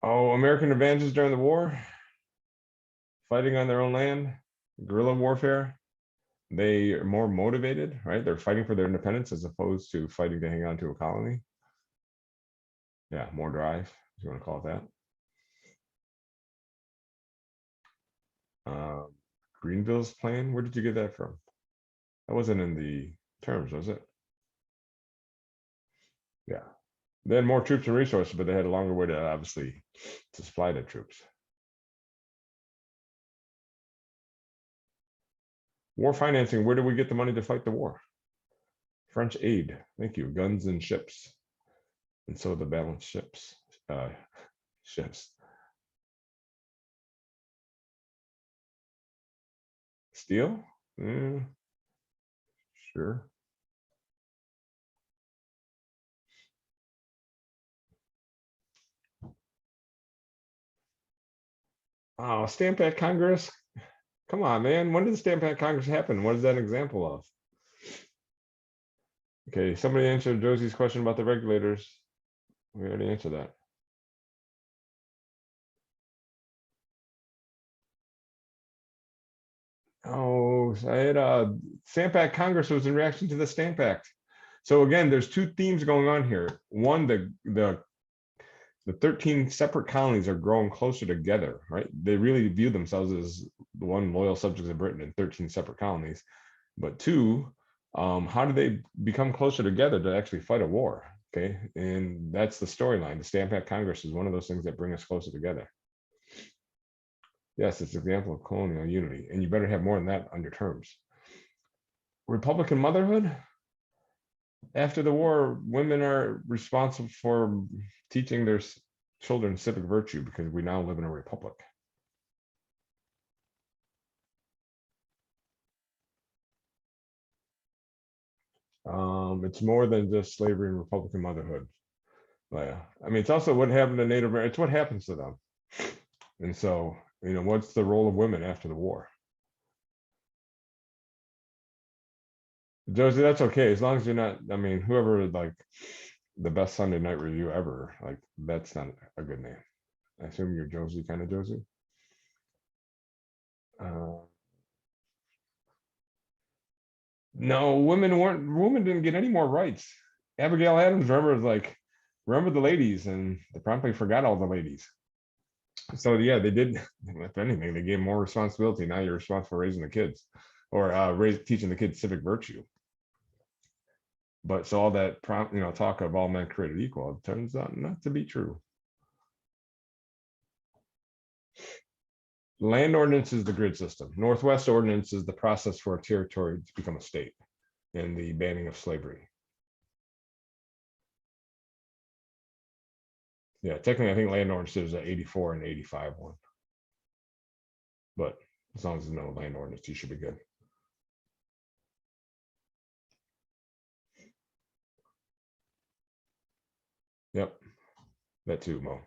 Oh, American advances during the war, fighting on their own land, guerrilla warfare. They are more motivated, right? They're fighting for their independence as opposed to fighting to hang on to a colony. Yeah, more drive, if you want to call it that. Greenville's plan, where did you get that from? That wasn't in the terms, was it? Yeah. They had more troops and resources, but they had a longer way to obviously to supply the troops. War financing, where do we get the money to fight the war? French aid, thank you. Guns and ships. And so the balanced ships. Ships. Steel? Sure. Oh, Stamp Act Congress. Come on, man. When did the Stamp Act Congress happen? What is that an example of? Okay, somebody answered Josie's question about the regulators. We already answered that. Oh, I had Stamp Act Congress was in reaction to the Stamp Act. So again, there's two themes going on here. One, the 13 separate colonies are growing closer together, right? They really view themselves as the one loyal subjects of Britain in 13 separate colonies. But two, how do they become closer together to actually fight a war? Okay, and that's the storyline. The Stamp Act Congress is one of those things that bring us closer together. Yes, it's an example of colonial unity, and you better have more than that under terms. Republican motherhood. After the war, women are responsible for teaching their children civic virtue because we now live in a republic. It's more than just slavery and Republican motherhood. Yeah. I mean, it's also what happened to Native Americans. It's what happens to them. And so, what's the role of women after the war? Josie, that's okay. As long as you're not, I mean, whoever like the best Sunday night review ever, like that's not a good name. I assume you're Josie, kind of Josie. Uh, no, women didn't get any more rights. Abigail Adams, remember the ladies, and they promptly forgot all the ladies. So yeah, they did. If anything, they gave more responsibility. Now you're responsible for raising the kids, or teaching the kids civic virtue. But so all that talk of all men created equal, it turns out not to be true. Land ordinance is the grid system. Northwest ordinance is the process for a territory to become a state, and the banning of slavery. Yeah, technically, I think land ordinance is an 84 and 85 one. But as long as there's no land ordinance, you should be good. Yep, that too, Mo.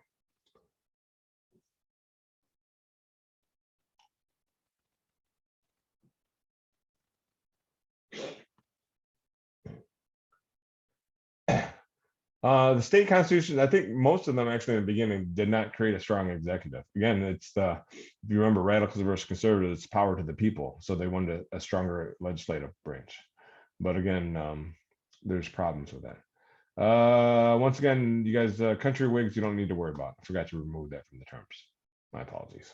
The state constitution, I think most of them actually in the beginning did not create a strong executive. Again, if you remember radicals versus conservatives, it's power to the people. So they wanted a stronger legislative branch. But again, there's problems with that. Once again, you guys, country wigs, you don't need to worry about. I forgot to remove that from the terms. My apologies.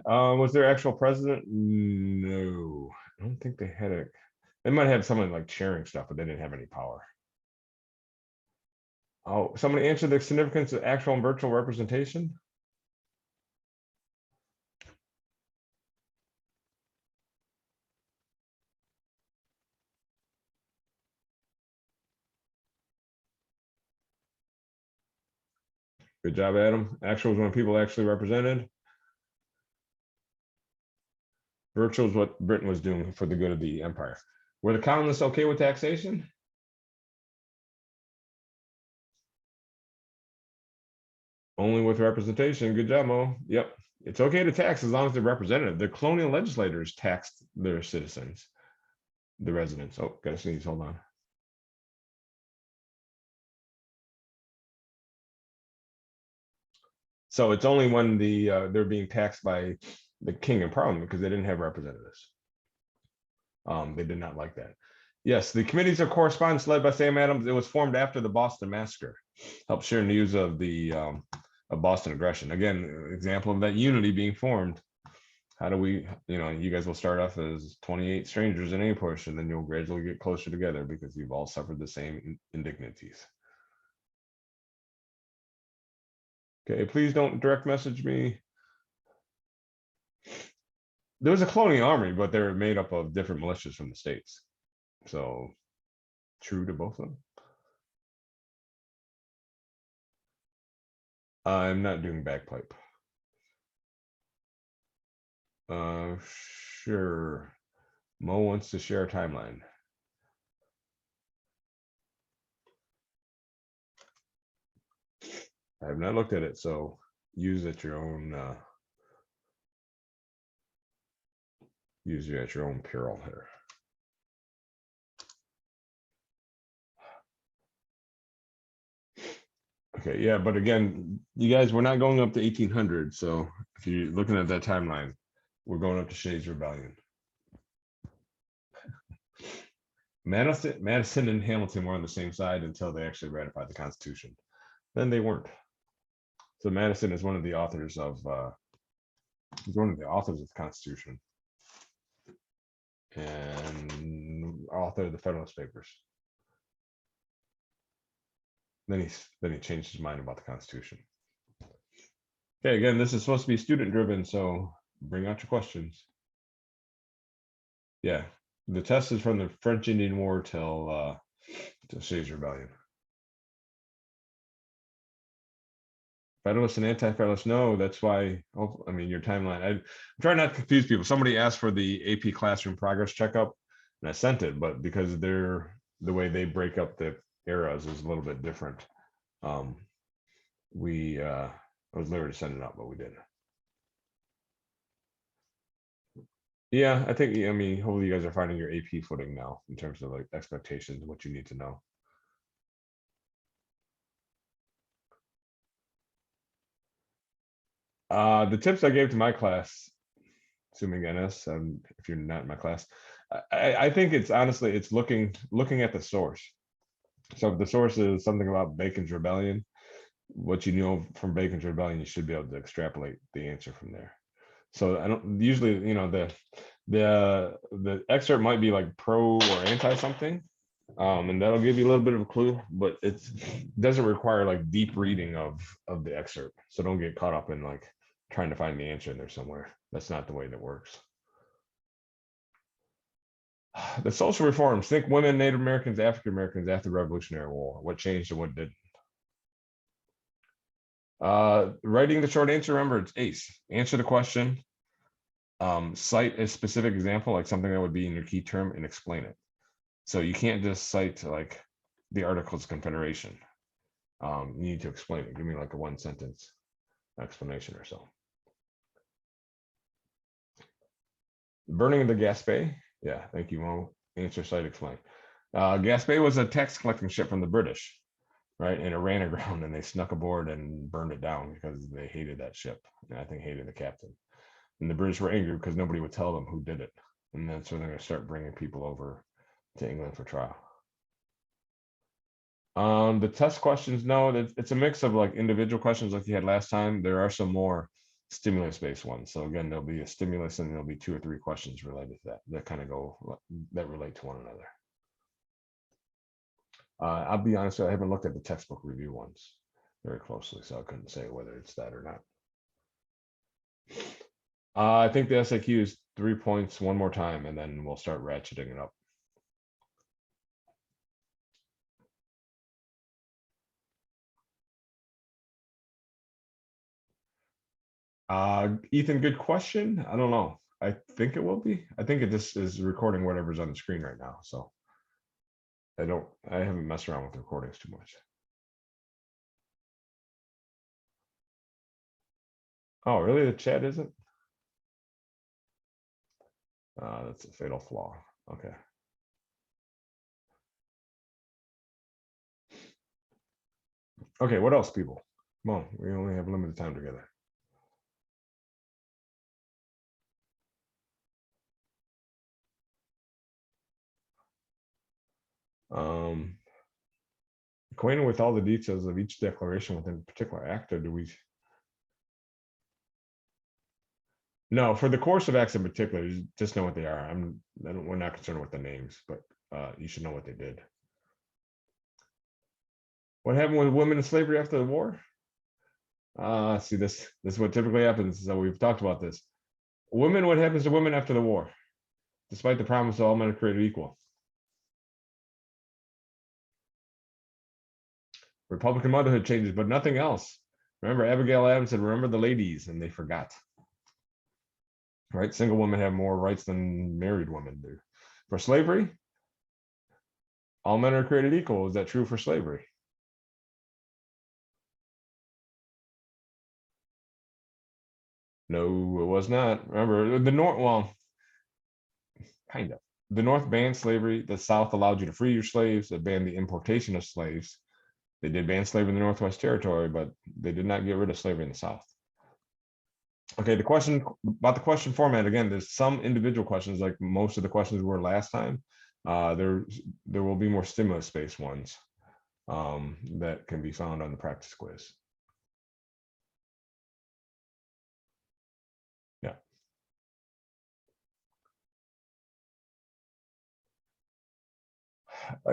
Was there actual president? No, I don't think they had it. They might have someone like sharing stuff, but they didn't have any power. Oh, somebody answered the significance of actual and virtual representation. Good job, Adam. Actual is when people actually represented. Virtual is what Britain was doing for the good of the empire. Were the colonists okay with taxation? Only with representation. Good job, Mo. Yep. It's okay to tax as long as they're represented. The colonial legislators taxed their citizens. the residents. Oh, gotta sneeze, hold on. So it's only when they're being taxed by the king and parliament because they didn't have representatives. They did not like that. Yes, the committees of correspondence led by Sam Adams. It was formed after the Boston Massacre. Helped share news of the of Boston aggression. Again, example of that unity being formed. How do we, you guys will start off as 28 strangers in any push, and then you'll gradually get closer together because you've all suffered the same indignities. Okay, please don't direct message me. There was a colonial army, but they're made up of different militias from the states. So true to both of them. I'm not doing bagpipe. Sure. Mo wants to share a timeline. I have not looked at it, so use at your own peril here. Okay, yeah, but again, you guys, we're not going up to 1800. So if you're looking at that timeline, we're going up to Shays Rebellion. Madison and Hamilton were on the same side until they actually ratified the Constitution. Then they weren't. So Madison is one of the authors of he's one of the authors of the Constitution and author of the Federalist Papers. Then he changed his mind about the Constitution. Okay, again, this is supposed to be student driven, so bring out your questions. Yeah, the test is from the French Indian War till Shays Rebellion. Federalist and anti-federalist, no, that's why. Oh, I mean, your timeline. I'm trying not to confuse people. Somebody asked for the AP classroom progress checkup, and I sent it, but because the way they break up the eras is a little bit different. I was literally to send it out, but we didn't. Yeah, I think, I mean, hopefully you guys are finding your AP footing now in terms of like expectations, what you need to know. The tips I gave to my class, assuming NS, if you're not in my class, I think it's honestly, it's looking at the source. So if the source is something about Bacon's Rebellion, what you know from Bacon's Rebellion, you should be able to extrapolate the answer from there. So I don't usually, the excerpt might be like pro or anti something, and that'll give you a little bit of a clue, but it doesn't require like deep reading of the excerpt. So don't get caught up in like trying to find the answer in there somewhere. That's not the way that works. The social reforms. Think women, Native Americans, African Americans after the Revolutionary War. What changed and what didn't. Writing the short answer, remember it's ACE. Answer the question, cite a specific example, like something that would be in your key term, and explain it. So you can't just cite like the Articles of Confederation. You need to explain it. Give me like a 1-sentence explanation or so. Burning of the Gaspé. Yeah, thank you, Mo. Answer, cite, explain. Gaspé was a tax collecting ship from the British, right? And it ran aground and they snuck aboard and burned it down because they hated that ship. And I think hated the captain. And the British were angry because nobody would tell them who did it. And that's when they're going to start bringing people over to England for trial. The test questions, no, it's a mix of like individual questions like you had last time. There are some more stimulus-based ones. So again, there'll be a stimulus and there'll be 2 or 3 questions related to that kind of that relate to one another. I'll be honest, I haven't looked at the textbook review ones very closely, so I couldn't say whether it's that or not. I think the SAQ is 3 points one more time, and then we'll start ratcheting it up. Ethan, good question. I don't know. I think it will be. I think it just is recording whatever's on the screen right now. So I haven't messed around with the recordings too much. Oh, really? The chat isn't? That's a fatal flaw. Okay. Okay, what else, people? Come on, we only have limited time together. Acquainted with all the details of each declaration within a particular act, or do we? No, for the course of acts in particular, you just know what they are. We're not concerned with the names, but you should know what they did. What happened with women in slavery after the war? See, this is what typically happens. So we've talked about this. Women, what happens to women after the war? Despite the promise of all men are created equal. Republican motherhood changes, but nothing else. Remember, Abigail Adams said, remember the ladies, and they forgot. Right? Single women have more rights than married women do. For slavery, all men are created equal. Is that true for slavery? No, it was not. Remember, the North, well, kind of. The North banned slavery. The South allowed you to free your slaves. It banned the importation of slaves. They did ban slavery in the Northwest Territory, but they did not get rid of slavery in the South. Okay, the question about the question format, again, there's some individual questions, like most of the questions were last time. There will be more stimulus-based ones that can be found on the practice quiz. Yeah.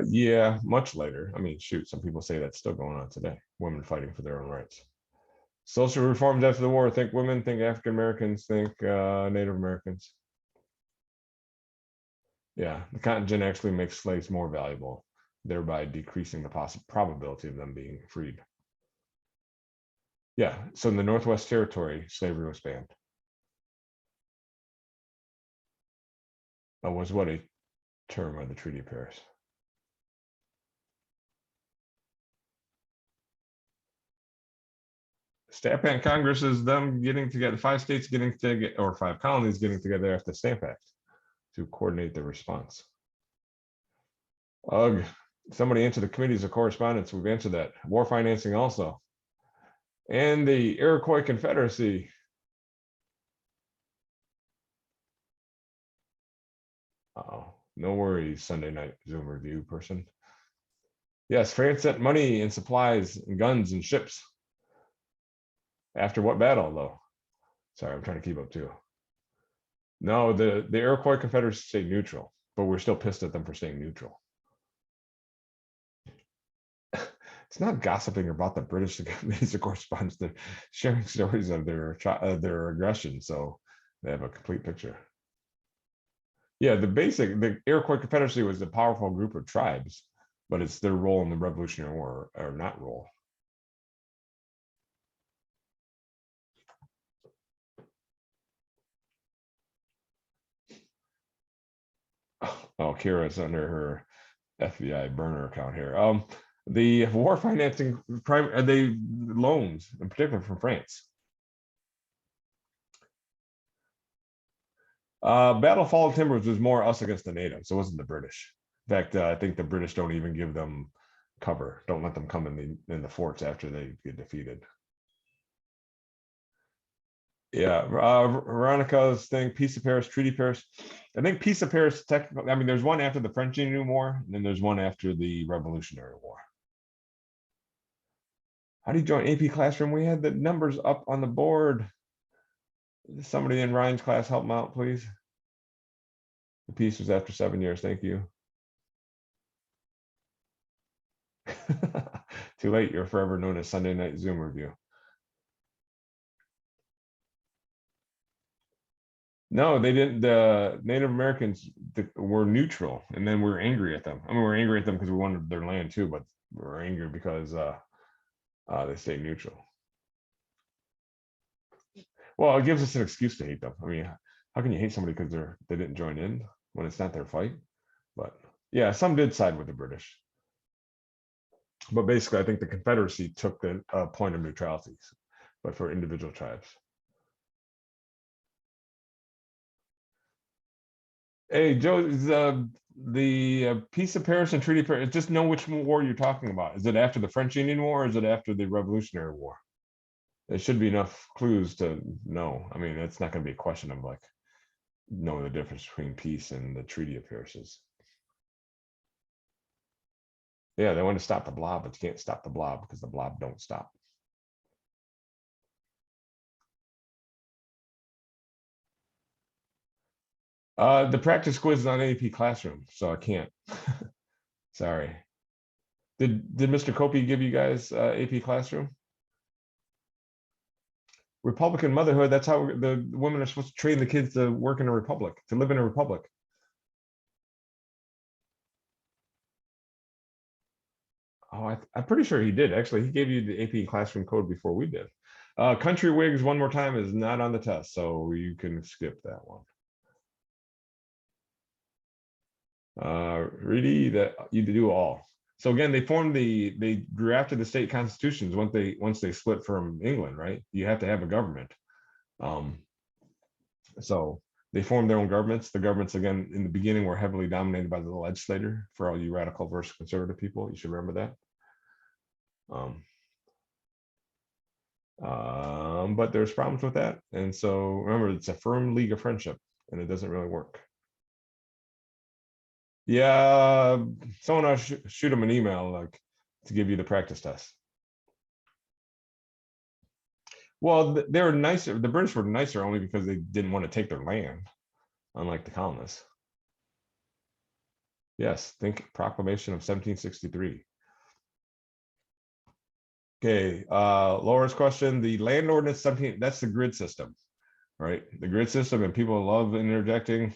Yeah, much later. I mean, shoot, some people say that's still going on today. Women fighting for their own rights. Social reforms after the war. Think women, think African Americans, think Native Americans. Yeah, the cotton gin actually makes slaves more valuable, thereby decreasing the probability of them being freed. Yeah, so in the Northwest Territory, slavery was banned. Was what a term of the Treaty of Paris. Stamp Act Congress is them getting together, 5 states getting together, or 5 colonies getting together after the Stamp Act to coordinate the response. Ugh, somebody answered the committees of correspondence. We've answered that. War financing also. And the Iroquois Confederacy. Uh-oh, no worries, Sunday night Zoom review person. Yes, France sent money and supplies and guns and ships. After what battle, though? Sorry, I'm trying to keep up too. No, the Iroquois Confederacy stayed neutral, but we're still pissed at them for staying neutral. It's not gossiping about the British committees of correspondence. They're sharing stories of their aggression, so they have a complete picture. Yeah, the Iroquois Confederacy was a powerful group of tribes, but it's their role in the Revolutionary War, or not role. Oh, Kira's under her FBI burner account here. The war financing, they loans in particular from France. Battle of Fall of Timbers was more us against the natives. It wasn't the British. In fact, I think the British don't even give them cover. Don't let them come in the forts after they get defeated. Yeah, Veronica's thing, Peace of Paris, Treaty of Paris. I think Peace of Paris, technically, I mean, there's one after the French Indian War, and then there's one after the Revolutionary War. How do you join AP Classroom? We had the numbers up on the board. Somebody in Ryan's class help him out, please. The piece was after 7 years. Thank you. Too late. You're forever known as Sunday Night Zoom Review. No, they didn't. The Native Americans were neutral, and then we were angry at them. I mean, we were angry at them because we wanted their land too, but we were angry because they stayed neutral. Well, it gives us an excuse to hate them. I mean, how can you hate somebody because they didn't join in when it's not their fight? But yeah, some did side with the British. But basically, I think the Confederacy took the point of neutrality, but for individual tribes. Hey, Joe, the Peace of Paris and Treaty of Paris, just know which war you're talking about. Is it after the French Indian War or is it after the Revolutionary War? There should be enough clues to know. I mean, it's not going to be a question of like knowing the difference between peace and the Treaty of Paris. Yeah, they want to stop the blob, but you can't stop the blob because the blob don't stop. The practice quiz is on AP Classroom, so I can't. Sorry. Did Mr. Copey give you guys AP Classroom? Republican motherhood, that's how the women are supposed to train the kids to work in a republic, to live in a republic. Oh, I'm pretty sure he did. Actually, he gave you the AP Classroom code before we did. Country Wigs, one more time, is not on the test, so you can skip that one. Really, that you do all. So again, they drafted the state constitutions once they split from England, right? You have to have a government. So they formed their own governments. The governments, again, in the beginning were heavily dominated by the legislator. For all you radical versus conservative people, you should remember that. But there's problems with that. And so remember, it's a firm league of friendship and it doesn't really work. Yeah, someone else shoot them an email like to give you the practice test. Well, they were nicer. The British were nicer only because they didn't want to take their land, unlike the colonists. Yes, think Proclamation of 1763. Okay, Laura's question, the land ordinance 17, that's the grid system, right? The grid system, and people love interjecting.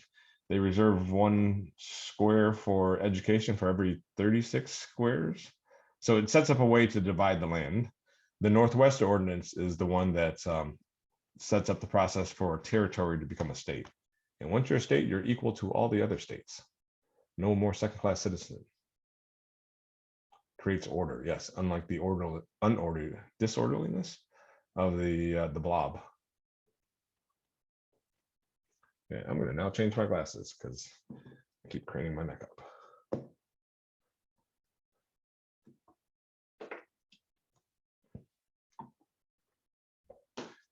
They reserve 1 square for education for every 36 squares. So it sets up a way to divide the land. The Northwest Ordinance is the one that sets up the process for a territory to become a state. And once you're a state, you're equal to all the other states. No more second-class citizen. Creates order, yes, unlike the disorderliness of the blob. Yeah, I'm gonna now change my glasses because I keep craning my neck up.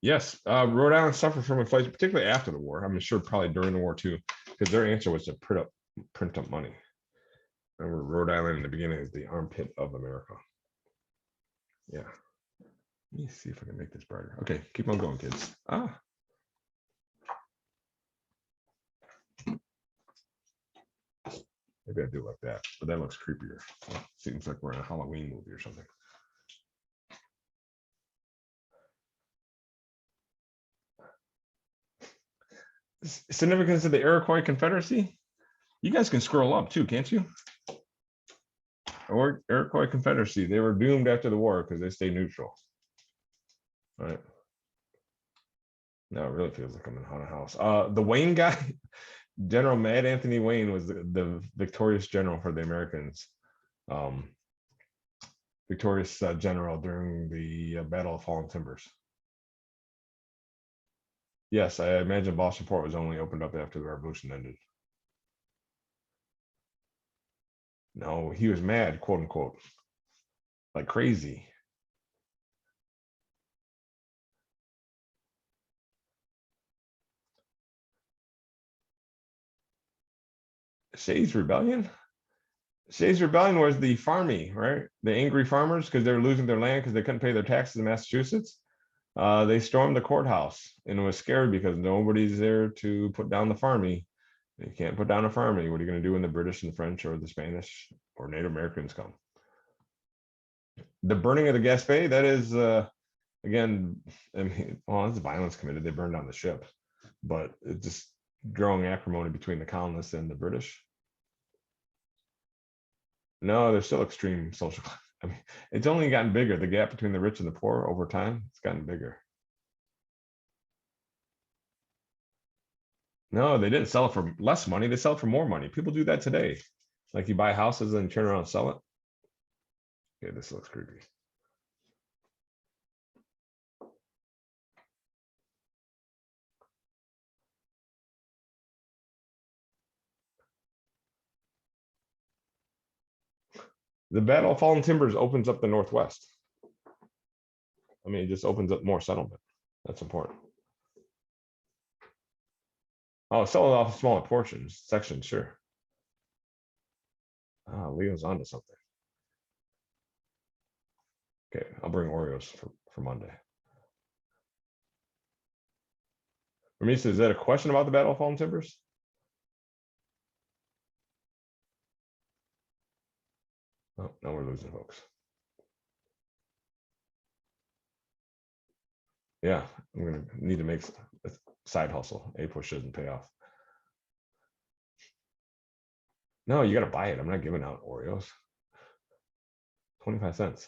Yes, Rhode Island suffered from inflation, particularly after the war. I'm sure probably during the war too, because their answer was to print up money. Remember, Rhode Island in the beginning is the armpit of America. Yeah. Let me see if I can make this brighter. Okay, keep on going, kids. Maybe I do like that, but that looks creepier. Seems like we're in a Halloween movie or something. Significance of the Iroquois Confederacy? You guys can scroll up too, can't you? Or Iroquois Confederacy, they were doomed after the war because they stayed neutral. All right. No, it really feels like I'm in a haunted house. The Wayne guy, General Mad Anthony Wayne, was the victorious general for the Americans. Victorious general during the Battle of Fallen Timbers. Yes, I imagine Boston Port was only opened up after the revolution ended. No, he was mad, quote unquote, like crazy. Shays Rebellion? Shays Rebellion was the farmy, right? The angry farmers because they're losing their land because they couldn't pay their taxes in Massachusetts. They stormed the courthouse and was scared because nobody's there to put down the farmy. You can't put down a farmy. What are you going to do when the British and the French or the Spanish or Native Americans come? The burning of the Gaspé, that is, again, I mean, well, it's violence committed. They burned down the ship, but it's just growing acrimony between the colonists and the British. No, there's still extreme social. I mean, it's only gotten bigger. The gap between the rich and the poor over time, it's gotten bigger. No, they didn't sell it for less money. They sell it for more money. People do that today. Like you buy houses and turn around and sell it. Okay, this looks creepy. The Battle of Fallen Timbers opens up the Northwest. I mean, it just opens up more settlement. That's important. Oh, sell it off smaller portions, sections, sure. Ah, Leo's onto something. Okay, I'll bring Oreos for Monday. Ramisa, is that a question about the Battle of Fallen Timbers? Oh, no, we're losing folks. Yeah, I'm gonna need to make a side hustle. A push doesn't pay off. No, you gotta buy it. I'm not giving out Oreos. 25 cents.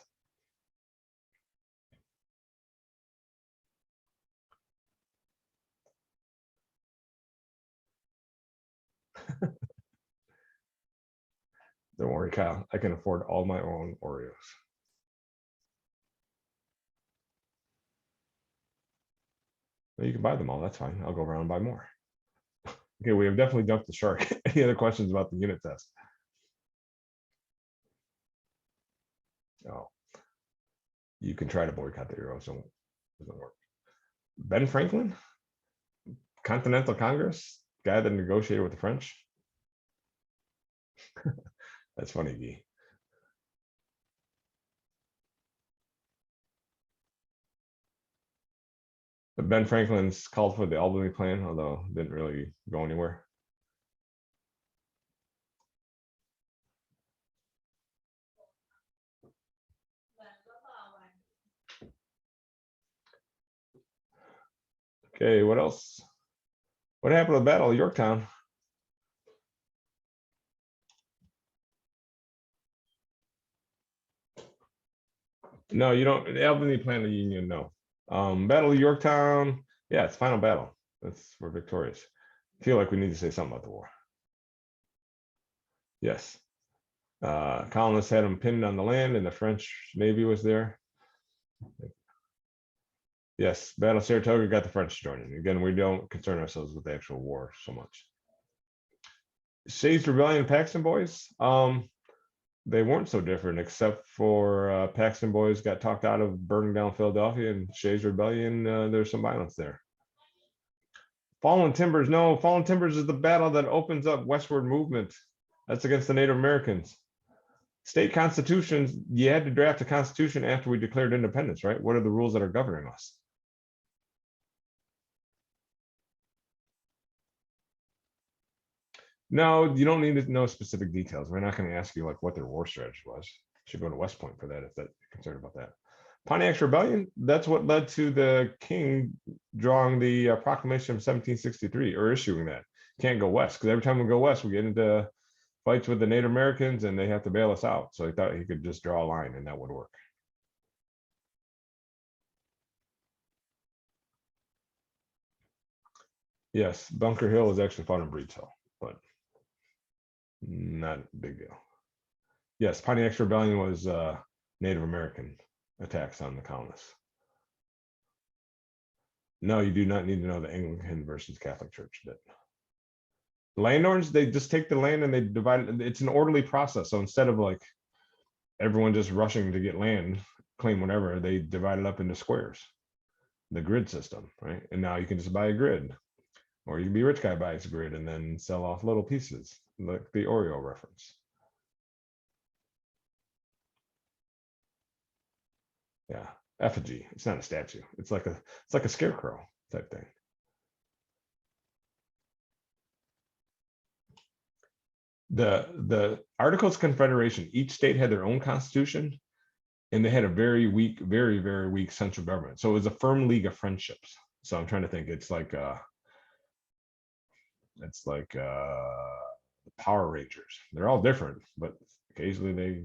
Don't worry, Kyle. I can afford all my own Oreos. Well, you can buy them all. That's fine. I'll go around and buy more. Okay, we have definitely dumped the shark. Any other questions about the unit test? Oh, you can try to boycott the euro, so it doesn't work. Ben Franklin, Continental Congress, guy that negotiated with the French. That's funny, Guy. But Ben Franklin's called for the Albany Plan, although didn't really go anywhere. Okay, what else? What happened to the Battle of Yorktown? No, you don't. The Albany Plan of Union, no. Battle of Yorktown, yeah, it's final battle. That's we're victorious. I feel like we need to say something about the war. Yes. Colonists had them pinned on the land, and the French Navy was there. Yes, Battle of Saratoga got the French joining. Again, we don't concern ourselves with the actual war so much. Shays Rebellion, Paxton Boys. They weren't so different, except for Paxton Boys got talked out of burning down Philadelphia, and Shays Rebellion, there's some violence there. Fallen Timbers, no, Fallen Timbers is the battle that opens up westward movement. That's against the Native Americans. State constitutions, you had to draft a constitution after we declared independence, right? What are the rules that are governing us? No, you don't need to know specific details. We're not going to ask you like what their war strategy was. You should go to West Point for that if that you're concerned about that. Pontiac's Rebellion, that's what led to the king drawing the proclamation of 1763 or issuing that. Can't go west because every time we go west, we get into fights with the Native Americans and they have to bail us out. So he thought he could just draw a line and that would work. Yes, Bunker Hill is actually fought in Breeds Hill, but not a big deal. Yes, Pontiac's Rebellion was Native American attacks on the colonists. No, you do not need to know the Anglican versus Catholic Church did. Landowners, they just take the land and they divide it. It's an orderly process. So instead of like everyone just rushing to get land, claim whatever, they divide it up into squares, the grid system, right? And now you can just buy a grid, or you can be a rich guy buys a grid and then sell off little pieces, like the Oreo reference. Yeah, effigy. It's not a statue. It's like a scarecrow type thing. The Articles of Confederation, each state had their own constitution, and they had a very weak, very weak central government. So it was a firm league of friendships. So I'm trying to think. It's like the Power Rangers. They're all different, but occasionally they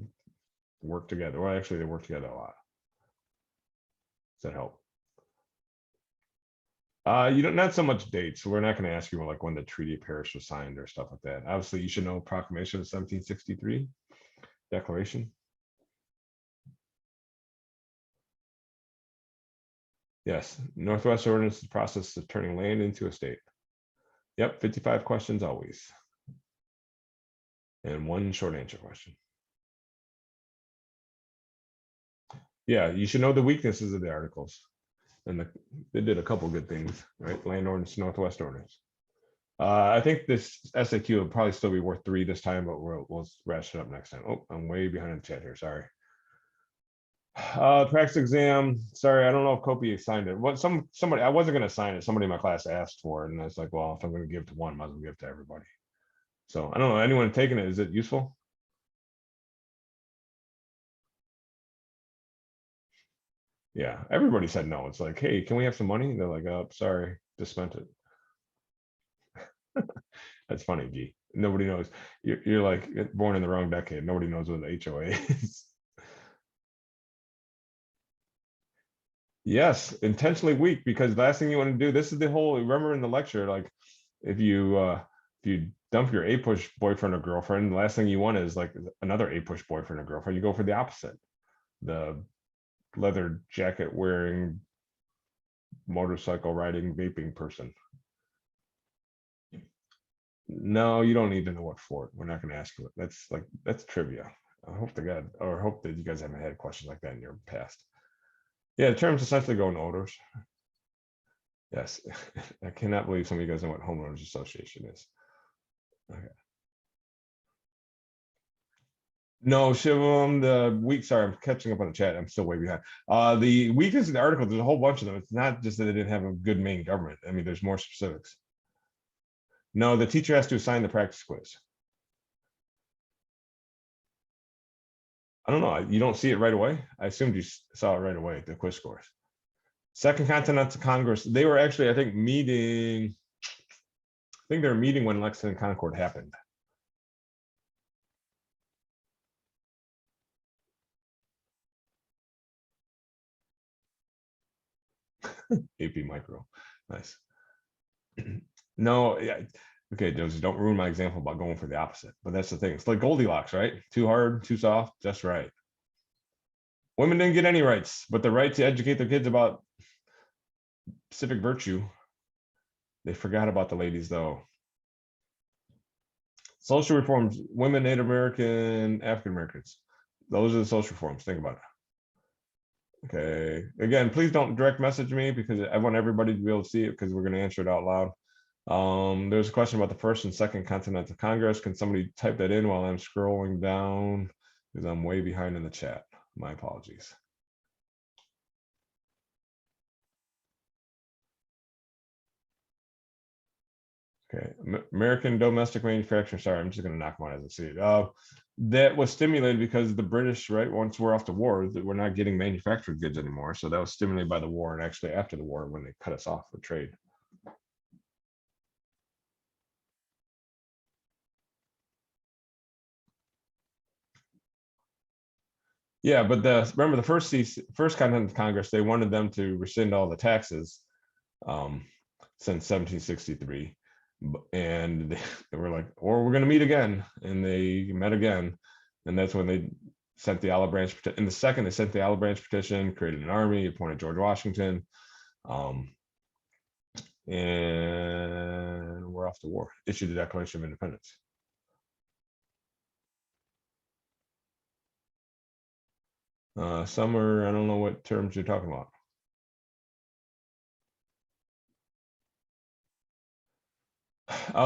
work together. Well, actually, they work together a lot. Does that help? You don't, not so much dates. We're not going to ask you like when the Treaty of Paris was signed or stuff like that. Obviously, you should know Proclamation of 1763 Declaration. Yes, Northwest Ordinance is the process of turning land into a state. Yep, 55 questions always. And one short answer question. Yeah, you should know the weaknesses of the articles. And they did a couple good things, right? Land ordinance, Northwest ordinance. I think this SAQ will probably still be worth 3 this time, but we'll ration up next time. Oh, I'm way behind the chat here. Sorry. Practice exam. Sorry, I don't know if Kopi signed it. What somebody I wasn't going to sign it. Somebody in my class asked for it, and I was like, well, if I'm going to give to one, might as well give to everybody. So I don't know. Anyone taking it? Is it useful? Yeah, everybody said no. It's like, hey, can we have some money? And they're like, oh, sorry, just spent it. That's funny, G. Nobody knows. You're like born in the wrong decade. Nobody knows what the HOA is. Yes, intentionally weak, because the last thing you want to do, this is the whole, remember in the lecture, like if you dump your A-push boyfriend or girlfriend, the last thing you want is like another A-push boyfriend or girlfriend. You go for the opposite. The leather jacket wearing, motorcycle riding, vaping person. No, you don't need to know what for. We're not going to ask you. That's trivia. I hope to God, or hope that you guys haven't had questions like that in your past. Yeah, the terms essentially go in odors. Yes, I cannot believe some of you guys know what homeowners association is. Okay. No, Shivam, the week. Sorry, I'm catching up on the chat. I'm still way behind. The weakness of the article, there's a whole bunch of them. It's not just that they didn't have a good main government. I mean, there's more specifics. No, the teacher has to assign the practice quiz. I don't know. You don't see it right away. I assumed you saw it right away, the quiz scores. Second Continental Congress, they were actually, I think, meeting. I think they were meeting when Lexington Concord happened. AP Micro, nice. No, yeah. Okay, Josie, don't ruin my example about going for the opposite. But that's the thing. It's like Goldilocks, right? Too hard, too soft, just right. Women didn't get any rights, but the right to educate their kids about civic virtue. They forgot about the ladies, though. Social reforms, women, Native American, African Americans. Those are the social reforms. Think about it. Okay. Again, please don't direct message me, because I want everybody to be able to see it, because we're going to answer it out loud. There's a question about the first and second Continental Congress. Can somebody type that in while I'm scrolling down? Because I'm way behind in the chat. My apologies. Okay, American domestic manufacturing. Sorry, I'm just going to knock them out as I see it. That was stimulated because the British, right, once we're off the war, that we're not getting manufactured goods anymore. So that was stimulated by the war, and actually after the war when they cut us off for trade. Yeah, but remember the first Continental Congress, they wanted them to rescind all the taxes since 1763, and they were like, or we're going to meet again, and they met again, and that's when they sent the olive branch. In the second, they sent the olive branch petition, created an army, appointed George Washington, and we're off to war. Issued the Declaration of Independence. Summer, I don't know what terms you're talking about.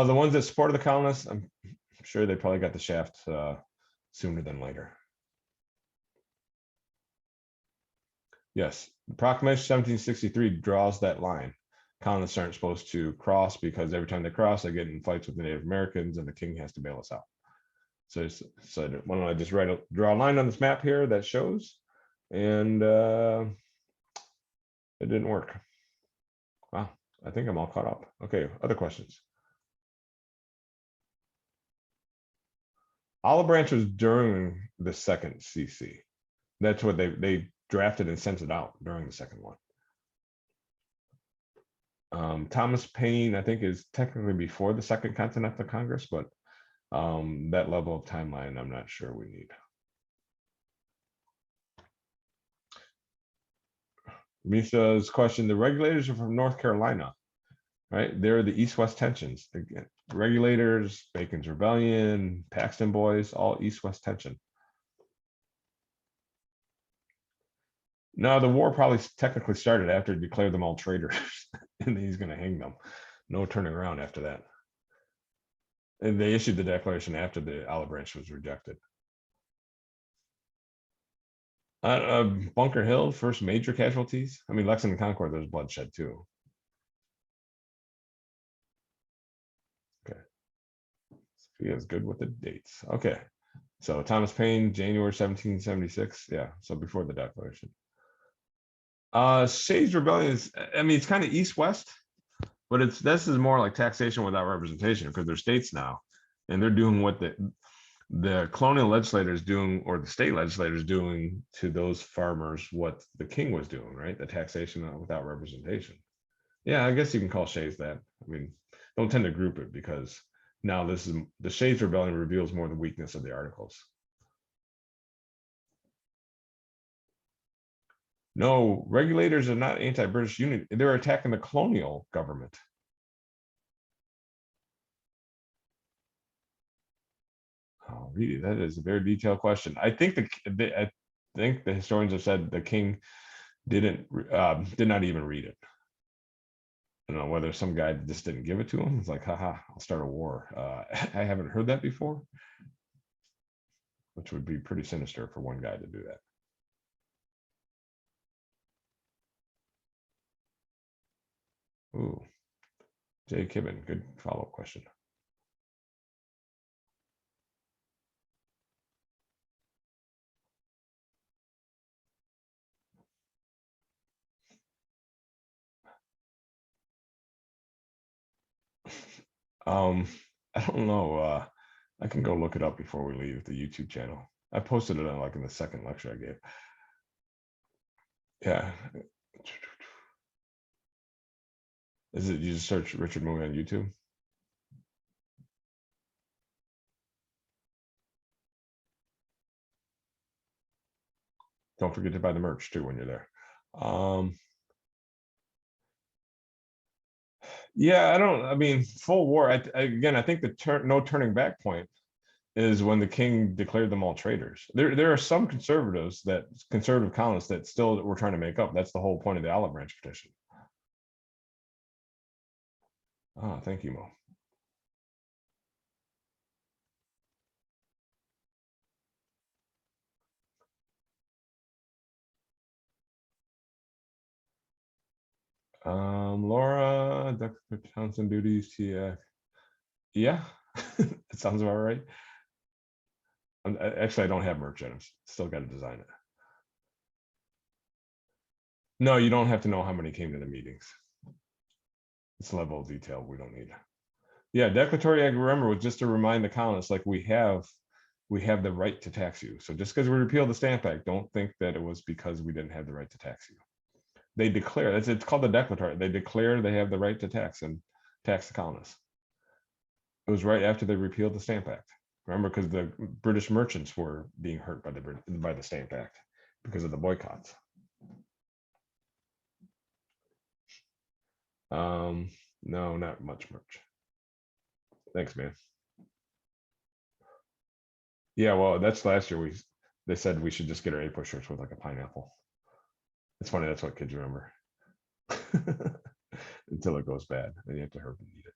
The ones that supported the colonists, I'm sure they probably got the shaft sooner than later. Yes, the Proclamation 1763 draws that line. Colonists aren't supposed to cross, because every time they cross, they get in fights with the Native Americans, and the king has to bail us out. So why don't I just draw a line on this map here that shows, and it didn't work. Wow, I think I'm all caught up. Okay, other questions? Olive branch was during the second CC. That's what they drafted and sent it out during the second one. Thomas Paine, I think, is technically before the Second Continental Congress, but that level of timeline, I'm not sure we need. Misha's question, the regulators are from North Carolina, right? They're the East-West tensions. Again, regulators, Bacon's Rebellion, Paxton Boys, all East-West tension. No, the war probably technically started after he declared them all traitors, and he's going to hang them. No turning around after that. And they issued the declaration after the olive branch was rejected. Bunker Hill, first major casualties. I mean, Lexington Concord, there's bloodshed too. Okay. Sophia is good with the dates. Okay. So Thomas Paine, January 1776. Yeah. So before the declaration. Shays Rebellion is, I mean, it's kind of east-west, but this is more like taxation without representation because they're states now, and they're doing what the colonial legislators doing, or the state legislators doing to those farmers what the king was doing, right? The taxation without representation. Yeah, I guess you can call Shays that. I mean, don't tend to group it because now this is the Shays Rebellion reveals more the weakness of the articles. No, regulators are not anti-British Union. They're attacking the colonial government. Oh, really? That is a very detailed question. I think the historians have said the king did not even read it. I don't know whether some guy just didn't give it to him. It's like, haha, I'll start a war. I haven't heard that before, which would be pretty sinister for one guy to do that. Ooh, Jay Kibben, good follow-up question. I don't know. I can go look it up before we leave the YouTube channel. I posted it on like in the second lecture I gave. Yeah. Is it you just search Richard Mooney on YouTube? Don't forget to buy the merch too when you're there. Yeah, I mean, full war. Again, I think the no turning back point is when the king declared them all traitors. There are some conservative colonists that still were trying to make up. That's the whole point of the olive branch petition. Ah, thank you, Mo. Laura, Dr. Townsend duties, TF. Yeah, it sounds about right. Actually, I don't have merch yet. I'm still got to design it. No, you don't have to know how many came to the meetings. It's level of detail we don't need. Yeah, declaratory act, remember, was just to remind the colonists, like we have the right to tax you. So just because we repealed the Stamp Act, don't think that it was because we didn't have the right to tax you. They declare, it's called the declaratory. They declare they have the right to tax and tax the colonists. It was right after they repealed the Stamp Act. Remember, because the British merchants were being hurt by the Stamp Act because of the boycotts. No, not much merch. Thanks, man. Yeah, well, that's last year. They said we should just get our A pushers with like a pineapple. It's funny, that's what kids remember. Until it goes bad, and you have to hurt and eat it.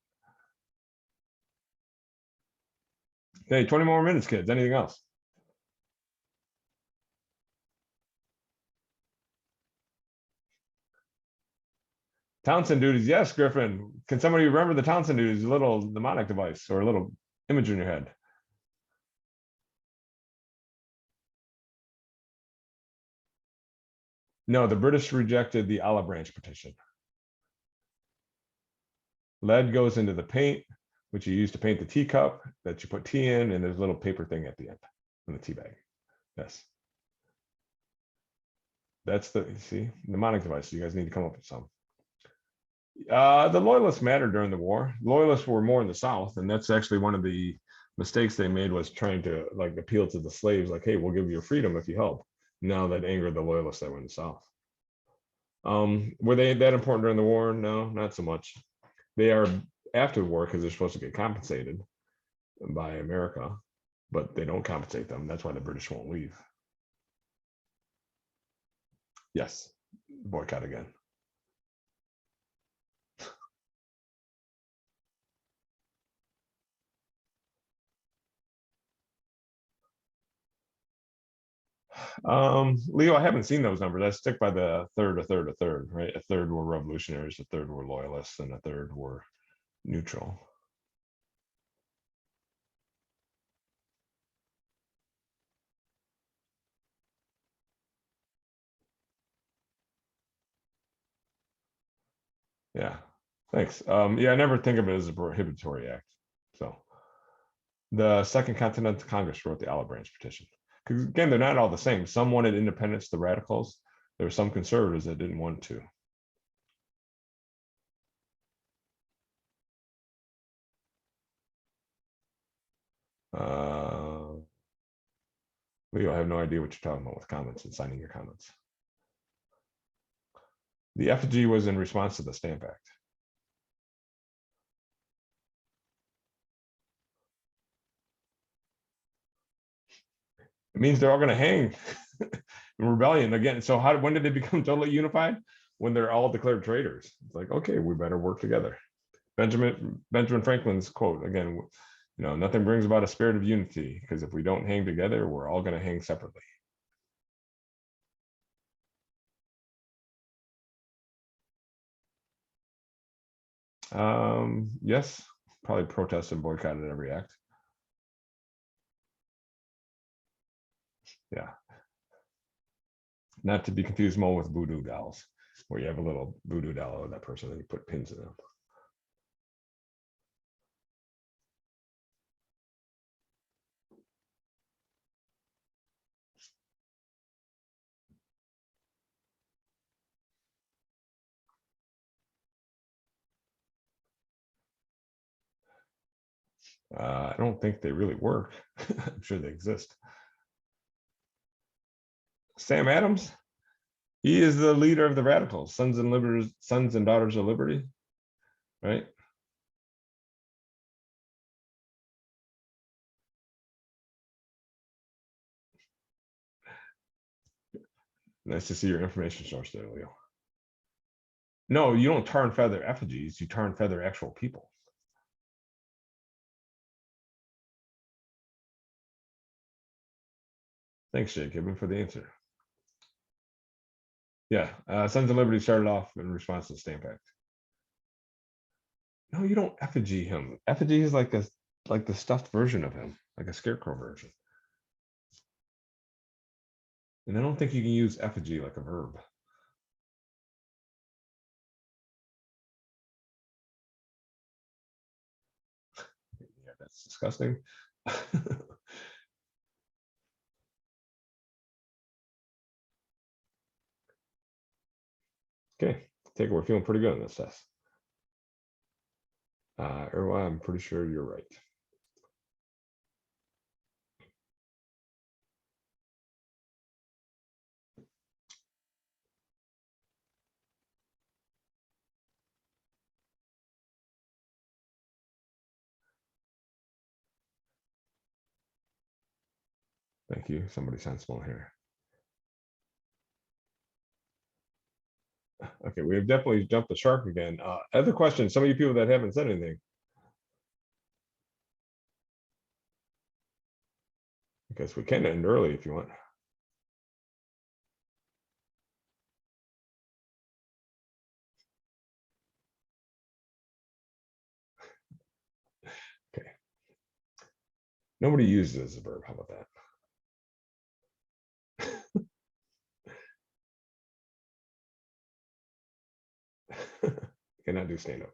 Hey, 20 more minutes, kids. Anything else? Townsend duties. Yes, Griffin. Can somebody remember the Townsend duties? A little mnemonic device or a little image in your head. No, the British rejected the olive branch petition. Lead goes into the paint, which you use to paint the teacup that you put tea in, and there's a little paper thing at the end in the tea bag. Yes. That's the, see, mnemonic device. You guys need to come up with some. The Loyalists mattered during the war. Loyalists were more in the South, and that's actually one of the mistakes they made, was trying to like appeal to the slaves, like, hey, we'll give you freedom if you help. Now that angered the Loyalists that were in the South. Were they that important during the war? No, not so much. They are after the war because they're supposed to get compensated by America, but they don't compensate them. That's why the British won't leave. Yes, boycott again. Leo, I haven't seen those numbers. I stick by the a third, right? A third were revolutionaries, a third were loyalists, and a third were neutral. Yeah, thanks. Yeah, I never think of it as a prohibitory act. So the Second Continental Congress wrote the Olive Branch petition. Because again, they're not all the same. Some wanted independence, the radicals. There were some conservatives that didn't want to. Leo, I have no idea what you're talking about with comments and signing your comments. The effigy was in response to the Stamp Act. It means they're all going to hang in rebellion again. So when did they become totally unified? When they're all declared traitors. It's like, okay, we better work together. Benjamin Franklin's quote again, nothing brings about a spirit of unity, because if we don't hang together, we're all going to hang separately. Yes, probably protest and boycotted every act. Yeah. Not to be confused more with voodoo dolls, where you have a little voodoo doll of that person and you put pins in them. I don't think they really work. I'm sure they exist. Sam Adams, he is the leader of the radicals, Sons and Daughters of Liberty, right? Nice to see your information source there, Leo. No, you don't tar and feather effigies, you tar and feather actual people. Thanks, Jake Gibbon, for the answer. Yeah, Sons of Liberty started off in response to the Stamp Act. No, you don't effigy him. Effigy is like the stuffed version of him, like a scarecrow version. And I don't think you can use effigy like a verb. Yeah, that's disgusting. Okay, take it. We're feeling pretty good on this test. Erwa, I'm pretty sure you're right. Thank you. Somebody sensible here. Okay, we have definitely jumped the shark again. Other questions, some of you people that haven't said anything. I guess we can end early if you want. Okay. Nobody uses it as a verb. How about that? Cannot do stand up.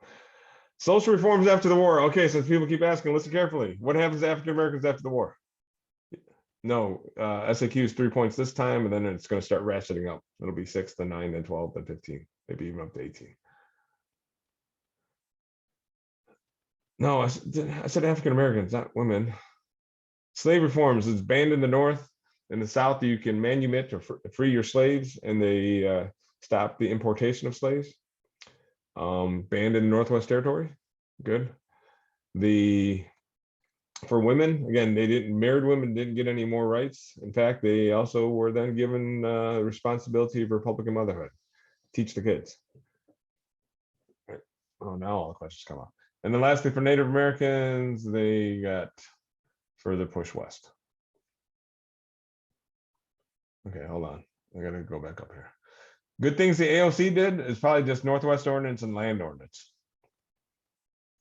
Social reforms after the war. Okay, since people keep asking, listen carefully. What happens to African Americans after the war? No, SAQ is 3 points this time, and then it's going to start ratcheting up. It'll be 6, then 9, then 12, then 15, maybe even up to 18. No, I said African Americans, not women. Slave reforms is banned in the North. In the South, you can manumit or free your slaves, and they stop the importation of slaves. Banned in the Northwest Territory. Good. The For women, again, married women didn't get any more rights. In fact, they also were then given responsibility of Republican motherhood, teach the kids. Right. Oh, now all the questions come up. And then lastly, for Native Americans, they got further pushed west. Okay, hold on. I gotta go back up here. Good things the AOC did is probably just Northwest Ordinance and Land Ordinance.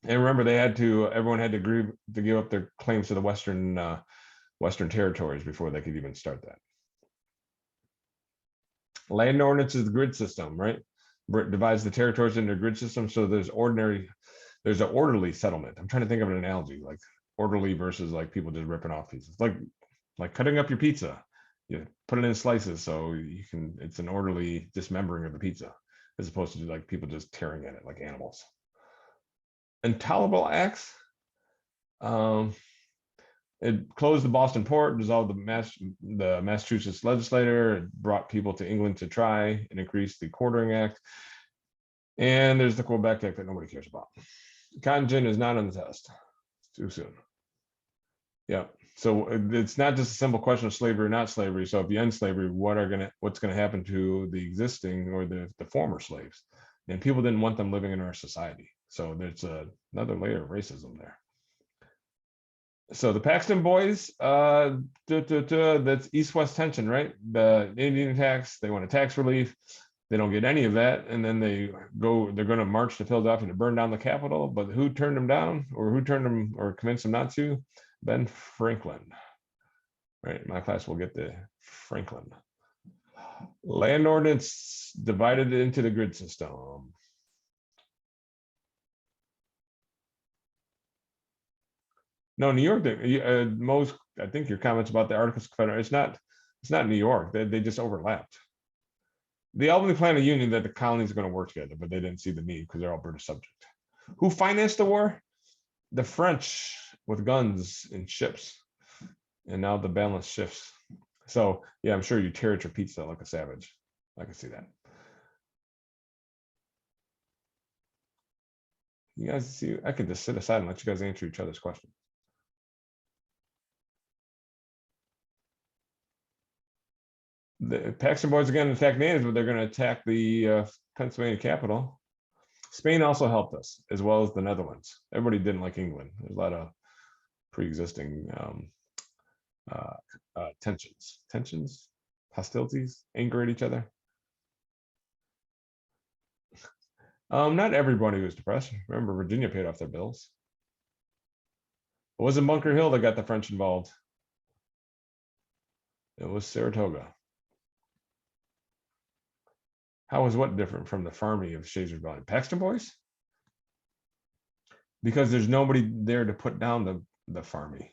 And remember, everyone had to agree to give up their claims to the Western territories before they could even start that. Land Ordinance is the grid system, right? Divides the territories into a grid system. So there's an orderly settlement. I'm trying to think of an analogy, like orderly versus like people just ripping off pieces, like cutting up your pizza. You put it in slices so it's an orderly dismembering of the pizza, as opposed to like people just tearing at it like animals. Intolerable acts. It closed the Boston port, dissolved the Massachusetts legislature, it brought people to England to try and increase the Quartering Act. And there's the Quebec Act that nobody cares about. Cotton gin is not on the test. It's too soon. Yeah. So it's not just a simple question of slavery or not slavery. So if you end slavery, what's gonna happen to the existing or the former slaves? And people didn't want them living in our society. So there's another layer of racism there. So the Paxton Boys, that's East-West tension, right? The Indian tax, they want a tax relief. They don't get any of that. And then they're going to march to Philadelphia to burn down the Capitol. But who turned them down, or who turned them or convinced them not to? Ben Franklin. Right, my class will get the Franklin. Land Ordinance divided it into the grid system. No, New York. I think your comments about the Articles of Confederation. It's not New York. They just overlapped. The Albany Plan of Union that the colonies are going to work together, but they didn't see the need because they're all British subject. Who financed the war? The French with guns and ships. And now the balance shifts. So yeah, I'm sure you tear at your pizza like a savage. I can see that. You guys see, I could just sit aside and let you guys answer each other's questions. The Paxton Boys again attack natives, but they're going to attack the Pennsylvania capital. Spain also helped us, as well as the Netherlands. Everybody didn't like England. There's a lot of pre-existing tensions, hostilities, anger at each other. Not everybody was depressed. Remember, Virginia paid off their bills. It wasn't Bunker Hill that got the French involved. It was Saratoga. How was what different from the farming of Shays Rebellion? Paxton Boys? Because there's nobody there to put down the farming,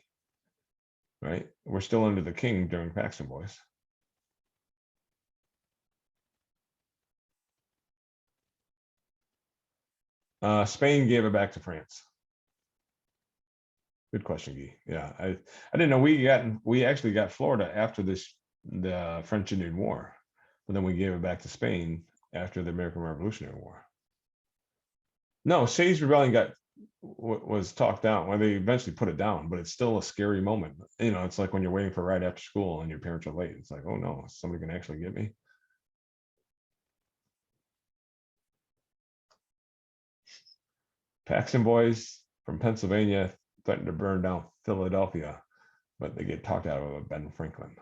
right? We're still under the king during Paxton Boys. Spain gave it back to France. Good question, Guy. Yeah, I didn't know we actually got Florida after the French Indian War, but then we gave it back to Spain after the American Revolutionary War. No, Shays Rebellion was talked down. Well, they eventually put it down, but it's still a scary moment. You know, it's like when you're waiting for a ride after school and your parents are late. It's like, oh no, is somebody can actually get me. Paxton Boys from Pennsylvania threatened to burn down Philadelphia, but they get talked out of it by Ben Franklin.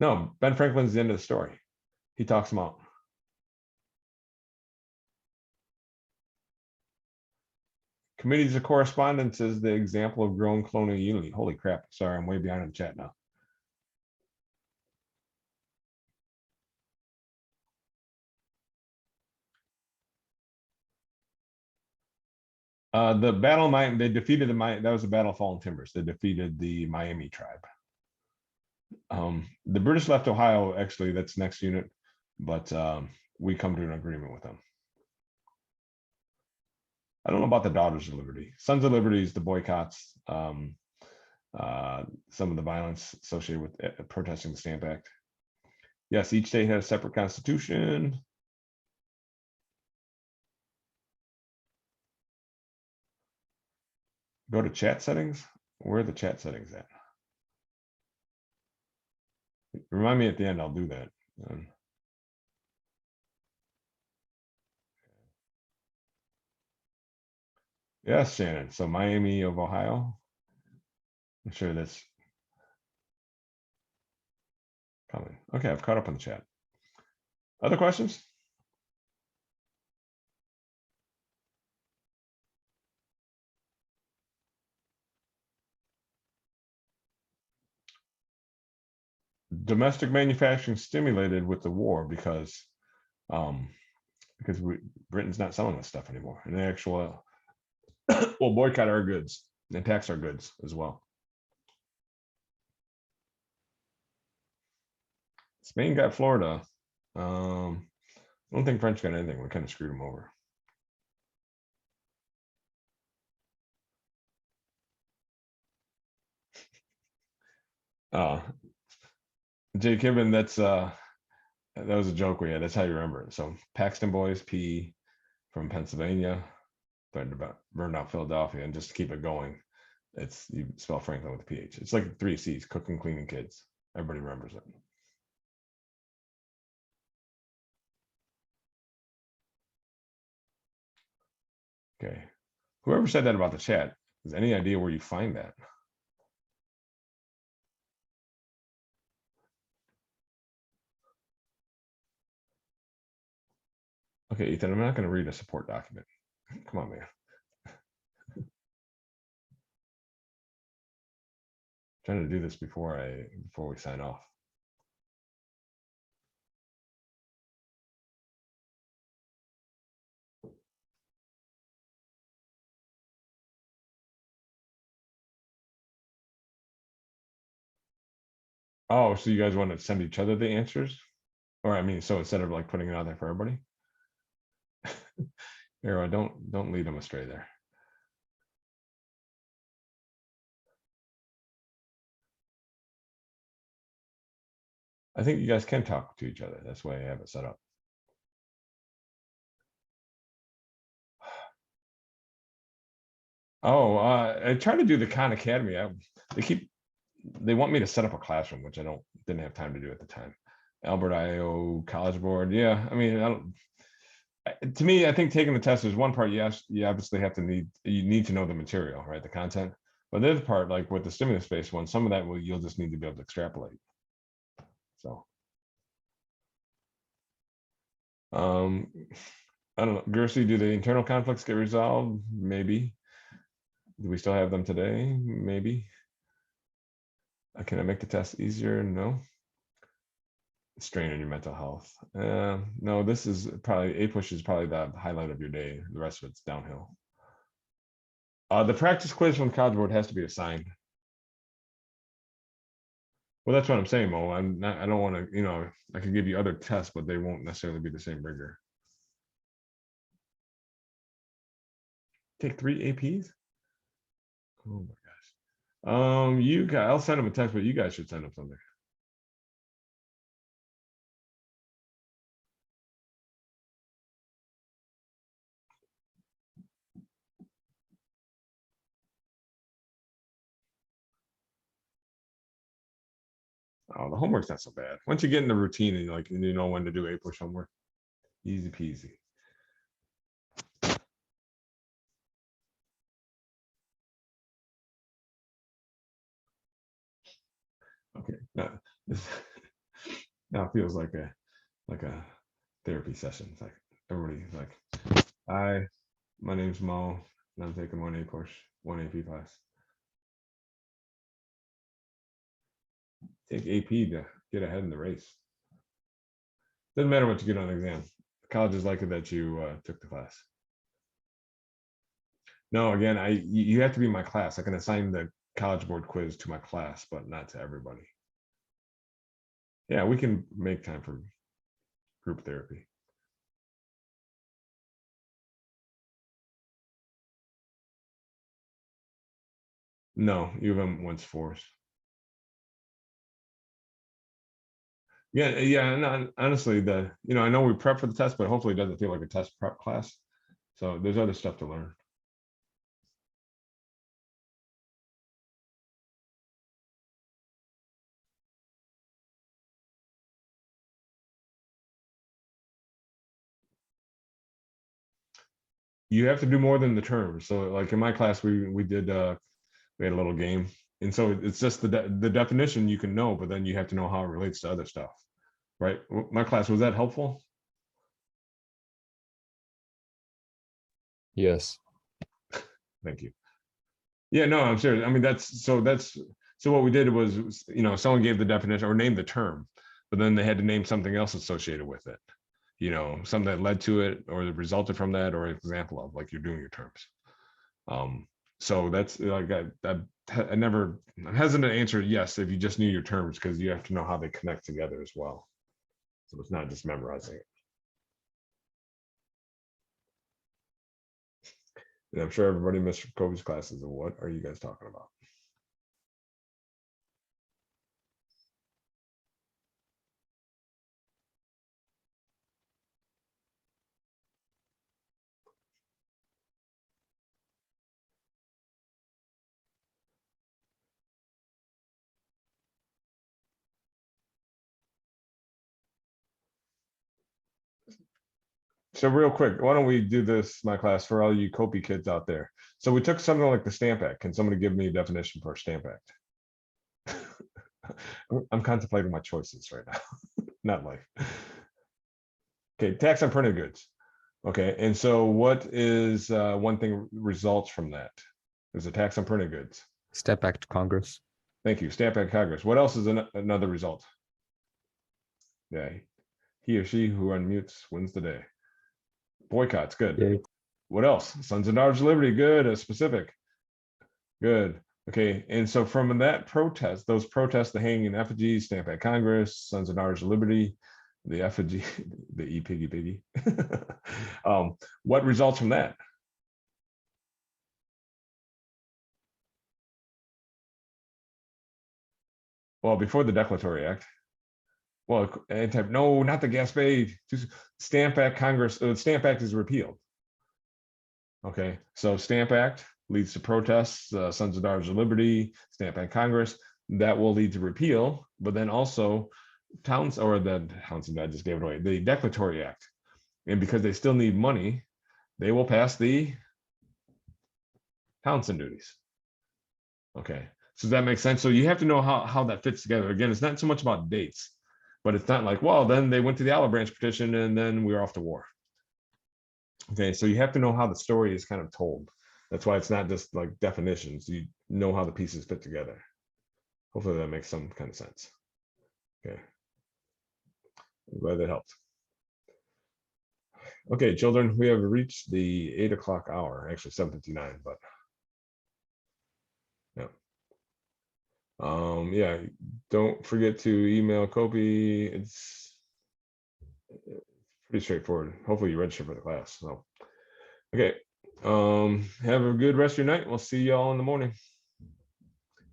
No, Ben Franklin's the end of the story. He talks them out. Committees of correspondence is the example of growing colonial unity. Holy crap. Sorry, I'm way behind in the chat now. The battle of they defeated that was the Battle of Fallen Timbers. They defeated the Miami tribe. The British left Ohio, actually, that's next unit, but we come to an agreement with them. I don't know about the Daughters of Liberty. Sons of Liberty is the boycotts, some of the violence associated with protesting the Stamp Act. Yes, each state had a separate constitution. Go to chat settings. Where are the chat settings at? Remind me at the end, I'll do that. Yes, Shannon. So Miami of Ohio. I'm sure that's coming. Okay, I've caught up on the chat. Other questions? Domestic manufacturing stimulated with the war because Britain's not selling this stuff anymore, and the actual will boycott our goods and tax our goods as well. Spain got Florida. I don't think French got anything. We kind of screwed them over. Jay Kibben, that was a joke we had. That's how you remember it. So Paxton Boys, P from Pennsylvania, burned out Philadelphia, and just to keep it going, it's you spell Franklin with a PH. It's like 3 C's: cooking, cleaning, kids. Everybody remembers it. Okay. Whoever said that about the chat, has any idea where you find that? Okay, Ethan, I'm not going to read a support document. Come on, man. Trying to do this before we sign off. Oh, so you guys want to send each other the answers? Or I mean, so instead of like putting it out there for everybody? Arrow, don't lead them astray there. I think you guys can talk to each other. That's why I have it set up. Oh, I try to do the Khan Academy. They want me to set up a classroom, which didn't have time to do at the time. Albert IO College Board. Yeah, I mean, to me, I think taking the test is one part. Yes, you obviously you need to know the material, right? The content. But the other part, like with the stimulus-based one, some of that you'll just need to be able to extrapolate. So, I don't know. Gersi, do the internal conflicts get resolved? Maybe. Do we still have them today? Maybe. Can I make the test easier? No. Strain on your mental health. No, this is probably APUSH is probably the highlight of your day. The rest of it's downhill. The practice quiz from College Board has to be assigned. Well, that's what I'm saying, Mo. I don't want to, I can give you other tests, but they won't necessarily be the same rigor. Take 3 APs? Oh my gosh. I'll send them a text, but you guys should send them something. Oh, the homework's not so bad. Once you get in the routine and you know when to do APUSH homework, easy peasy. Okay, now it feels like a therapy session. It's like everybody's like, "Hi, my name's Mo, and I'm taking 1 APUSH, 1 AP class." Take AP to get ahead in the race. Doesn't matter what you get on the exam. College is likely that you took the class. No, again, you have to be in my class. I can assign the College Board quiz to my class, but not to everybody. Yeah, we can make time for group therapy. No, U of M wants force. Yeah. No, honestly, I know we prep for the test, but hopefully it doesn't feel like a test prep class. So there's other stuff to learn. You have to do more than the terms. So like in my class, we did we had a little game. And so it's just the definition you can know, but then you have to know how it relates to other stuff. Right? My class, was that helpful? Yes. Thank you. Yeah, no, I'm serious. I mean, that's so what we did was, someone gave the definition or named the term, but then they had to name something else associated with it. Something that led to it or that resulted from that, or an example of, like, you're doing your terms. So that's like I never, I'm hesitant to answer yes if you just knew your terms, because you have to know how they connect together as well. So it's not just memorizing it. And I'm sure everybody in Mr. Kobe's classes, what are you guys talking about? So real quick, why don't we do this, my class, for all you Kobe kids out there? So we took something like the Stamp Act. Can somebody give me a definition for a Stamp Act? I'm contemplating my choices right now, not life. Okay, tax on printed goods. Okay, and so what is one thing results from that? There's a tax on printed goods. Step back to Congress. Thank you. Stamp Act Congress. What else is another result? Yeah, he or she who unmutes wins the day. Boycotts, good. Yay. What else? Sons and Daughters of Liberty, good. A specific, good. Okay, and so from that protest, those protests, the hanging in effigy, Stamp Act Congress, Sons and Daughters of Liberty, the effigy, the e-piggy piggy. What results from that? Well, before the Declaratory Act. Well, no, not the Gaspé. Stamp Act Congress. Stamp Act is repealed. Okay, so Stamp Act leads to protests, Sons and Daughters of Liberty, Stamp Act Congress, that will lead to repeal, but then also Townsend, I just gave it away, the Declaratory Act. And because they still need money, they will pass the Townsend duties. Okay, so that makes sense. So you have to know how that fits together. Again, it's not so much about dates, but it's not like, well, then they went to the Olive Branch petition and then we were off to war. Okay, so you have to know how the story is kind of told. That's why it's not just like definitions. You know how the pieces fit together. Hopefully that makes some kind of sense. Okay, I'm glad that helped. Okay, children, we have reached the 8 o'clock hour, actually 7:59, but yeah. Yeah, don't forget to email Kobe. It's pretty straightforward. Hopefully you register for the class. So, okay, have a good rest of your night. We'll see y'all in the morning.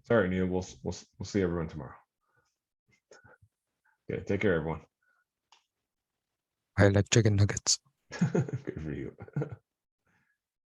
Sorry, Neil. We'll see everyone tomorrow. Okay, take care, everyone. I like chicken nuggets. Good for you.